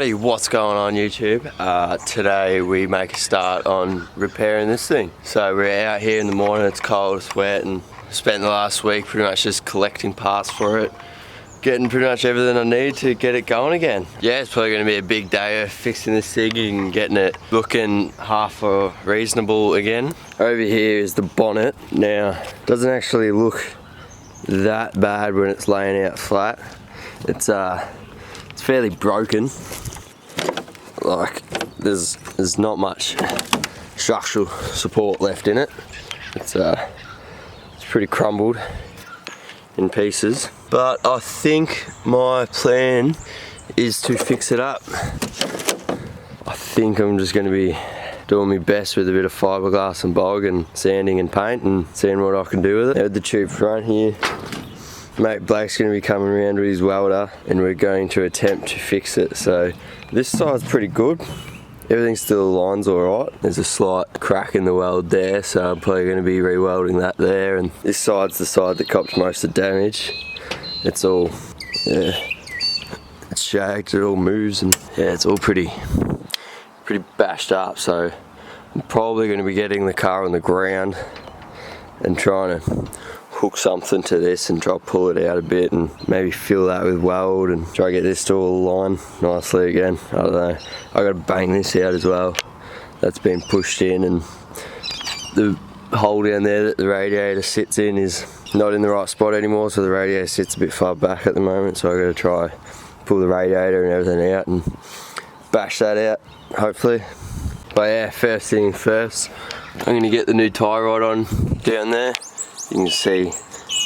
Alrighty, what's going on YouTube? Today we make a start on repairing this thing. So we're out here in the morning, it's cold, it's wet, and spent the last week pretty much just collecting parts for it. Getting pretty much everything I need to get it going again. Yeah, it's probably going to be a big day of fixing this thing and getting it looking half reasonable again. Over here is the bonnet. Now, it doesn't actually look that bad when it's laying out flat. It's fairly broken. Like there's not much structural support left in it. It's pretty crumbled in pieces. But I think my plan is to fix it up. I think I'm just going to be doing my best with a bit of fiberglass and bog and sanding and paint and seeing what I can do with it. At the tube front here, mate Blake's going to be coming around with his welder and we're going to attempt to fix it. So this side's pretty good. Everything still aligns alright. There's a slight crack in the weld there, so I'm probably going to be re-welding that there. And this side's the side that copped most of the damage. It's all, yeah, it's shagged, it all moves, and yeah, it's all pretty bashed up. So I'm probably going to be getting the car on the ground and trying to hook something to this and try to pull it out a bit and maybe fill that with weld and try to get this to all align nicely again. I don't know. I got to bang this out as well. That's been pushed in, and the hole down there that the radiator sits in is not in the right spot anymore, so the radiator sits a bit far back at the moment, so I got to try pull the radiator and everything out and bash that out, hopefully. But yeah, first thing first, I'm going to get the new tie rod on down there. You can see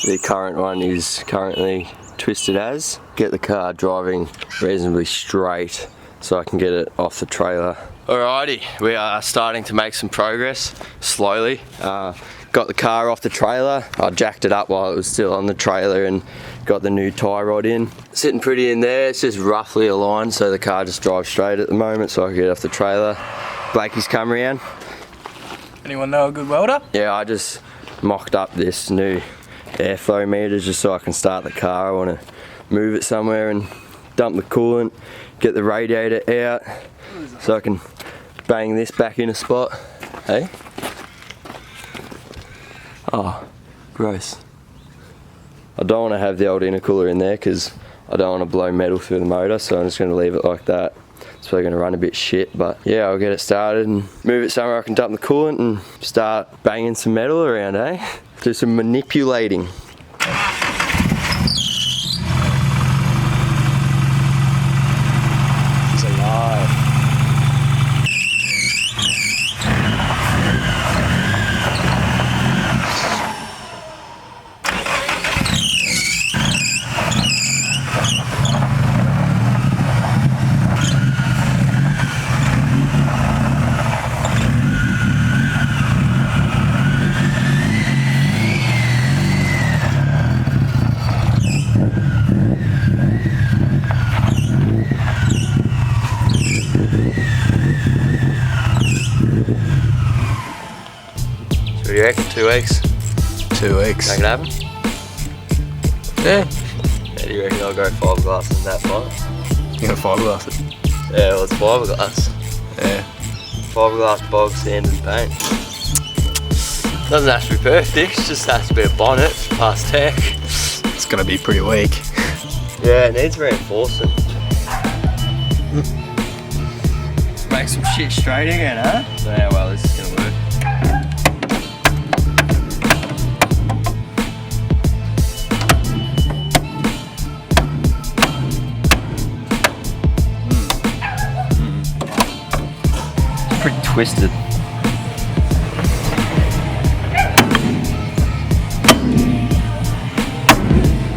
the current one is currently twisted as. Get the car driving reasonably straight so I can get it off the trailer. Alrighty, we are starting to make some progress, slowly. Got the car off the trailer. I jacked it up while it was still on the trailer and got the new tie rod in. Sitting pretty in there, it's just roughly aligned so the car just drives straight at the moment so I can get off the trailer. Blakey's come around. Anyone know a good welder? Yeah, I just mocked up this new airflow meter just so I can start the car. I want to move it somewhere and dump the coolant, get the radiator out so I can bang this back in a spot. Hey? Oh, gross. I don't want to have the old intercooler in there because I don't want to blow metal through the motor, so I'm just going to leave it like that. It's probably going to run a bit shit, but yeah, I'll get it started and move it somewhere I can dump the coolant and start banging some metal around, eh? Do some manipulating. She's alive. What do you reckon, 2 weeks? 2 weeks. Make it happen? Yeah. How do you reckon I'll go fiberglass in that fight? You gonna fiberglass it? Yeah, well, it's fiberglass. Yeah. Fiberglass, bog, sand and paint. Doesn't have to be perfect, just has to be a bonnet, past tech. It's gonna be pretty weak. Yeah, it needs reinforcing. Make some shit straight again, huh? Yeah, well, this is gonna work. Pretty twisted.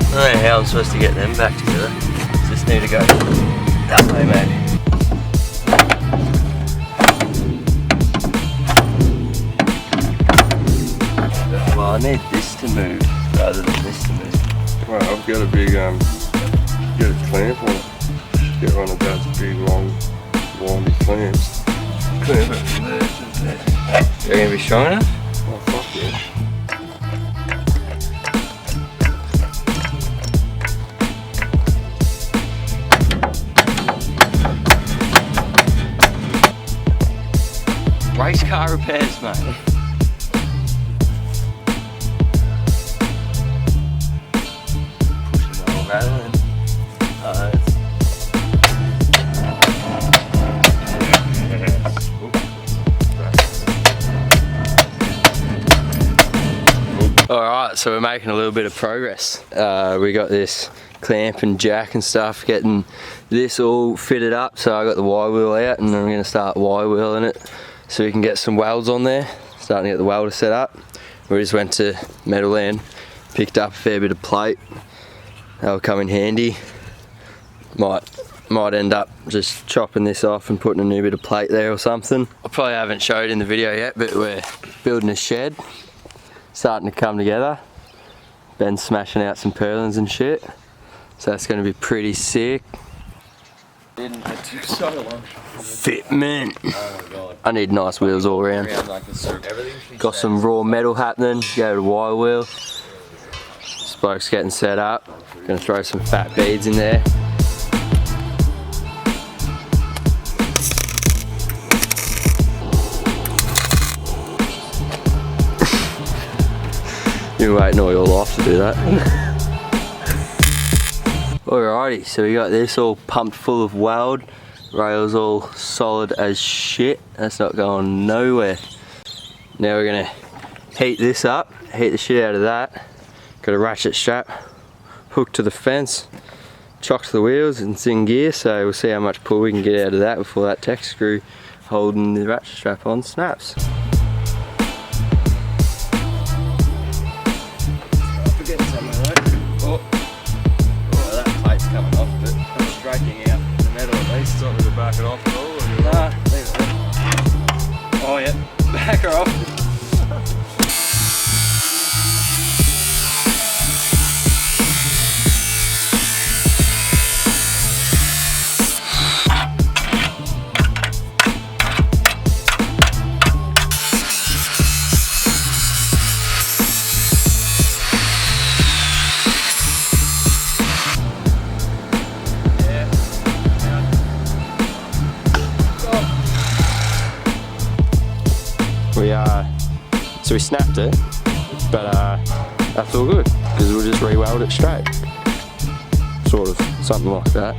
I don't know how I'm supposed to get them back together. Just need to go that way maybe. Well, I need this to move rather than this to move. Well, I've got a big get a clamp on it. Get one of those big long windy clamps. Clamp it from there to there. You're gonna be strong enough? Oh fuck yeah. Race car repairs, mate. Pushing the old rattling. Alright, so we're making a little bit of progress. We got this clamp and jack and stuff, getting this all fitted up. So I got the Y wheel out and I'm going to start Y wheeling it so we can get some welds on there. Starting to get the welder set up. We just went to Metal End, picked up a fair bit of plate. That'll come in handy. Might end up just chopping this off and putting a new bit of plate there or something. I probably haven't showed in the video yet, but we're building a shed. Starting to come together. Ben's smashing out some purlins and shit. So that's going to be pretty sick. Fitment. I need nice wheels all around. Got some raw metal happening. Go to Y wheel. This bloke's getting set up. Gonna throw some fat beads in there. You've been waiting all your life to do that. Alrighty, so we got this all pumped full of weld. Rails all solid as shit. That's not going nowhere. Now we're gonna heat this up, heat the shit out of that. Got a ratchet strap hooked to the fence, chock to the wheels and it's in gear, so we'll see how much pull we can get out of that before that tech screw holding the ratchet strap on snaps. Back it off at all? Nah, leave it there. Oh yeah, back her off. So we snapped it, but that's all good because we'll just re-weld it straight. Sort of, something like that.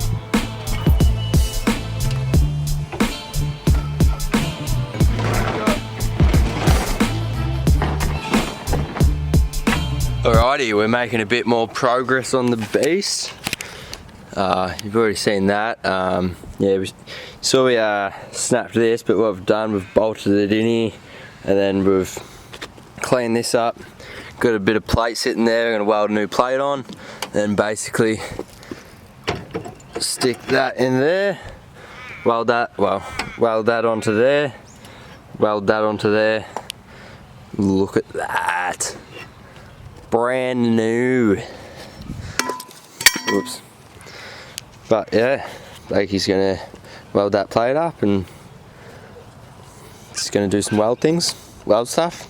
Alrighty, we're making a bit more progress on the beast. You've already seen that. Yeah, we snapped this, but what we've done, we've bolted it in here, and then we've cleaned this up. Got a bit of plate sitting there. We're gonna weld a new plate on, and basically stick that in there. Weld that onto there. Weld that onto there. Look at that. Brand new. Whoops. But yeah, Blakey's gonna weld that plate up and just gonna do some weld stuff.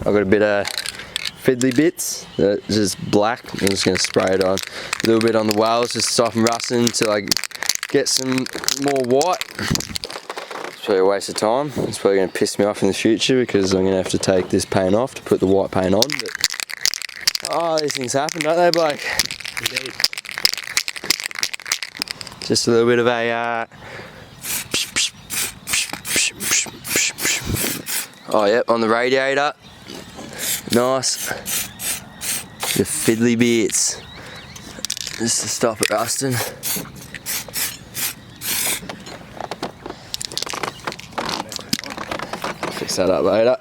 I've got a bit of fiddly bits that's just black. I'm just gonna spray it on a little bit on the welds, just soften rusting until I get some more white. It's probably a waste of time. It's probably gonna piss me off in the future because I'm gonna have to take this paint off to put the white paint on. But oh, these things happen, don't they, Blake? Indeed. Just a little bit of a oh yep, on the radiator. Nice. The fiddly bits. Just to stop it rusting. Fix that up later.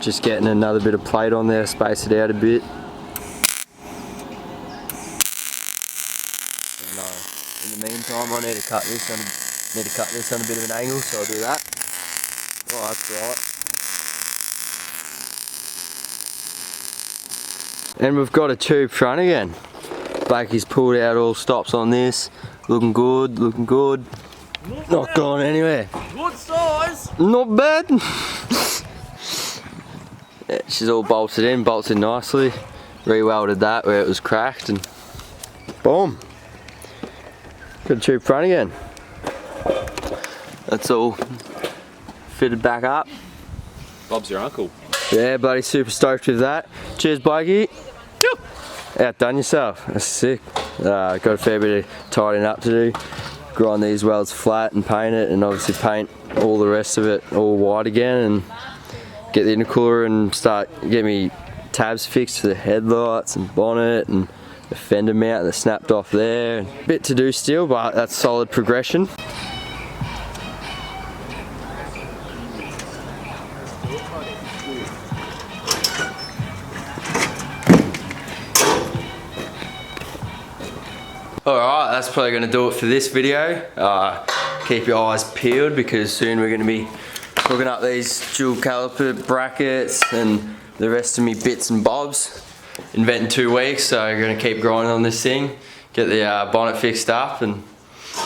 Just getting another bit of plate on there, space it out a bit. In the meantime, I need to cut this on a bit of an angle, so I'll do that. Oh, that's right. And we've got a tube front again. Blakey's pulled out all stops on this. Looking good, looking good. Not going anywhere. Good size. Not bad. Yeah, she's all bolted in nicely. Re-welded that where it was cracked and boom. Got a tube front again. That's all fitted back up. Bob's your uncle. Yeah, bloody super stoked with that. Cheers, Blakey. Outdone yourself. That's sick. Got a fair bit of tidying up to do. Grind these welds flat and paint it, and obviously paint all the rest of it all white again, and get the intercooler and start get me tabs fixed for the headlights and bonnet and the fender mount that snapped off there. Bit to do still, but that's solid progression. Alright, that's probably going to do it for this video. Keep your eyes peeled because soon we're going to be hooking up these dual caliper brackets and the rest of me bits and bobs. Inventing 2 weeks, so we're going to keep grinding on this thing, get the bonnet fixed up and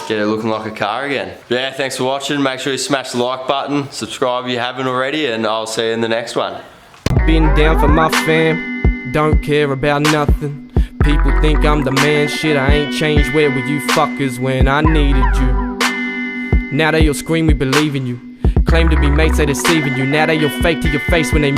get it looking like a car again. Yeah, thanks for watching. Make sure you smash the like button, subscribe if you haven't already, and I'll see you in the next one. Been down for my fam, don't care about nothing. People think I'm the man, shit I ain't changed. Where were you fuckers when I needed you? Now they all scream we believe in you. Claim to be mates, they deceiving you. Now they all fake to your face when they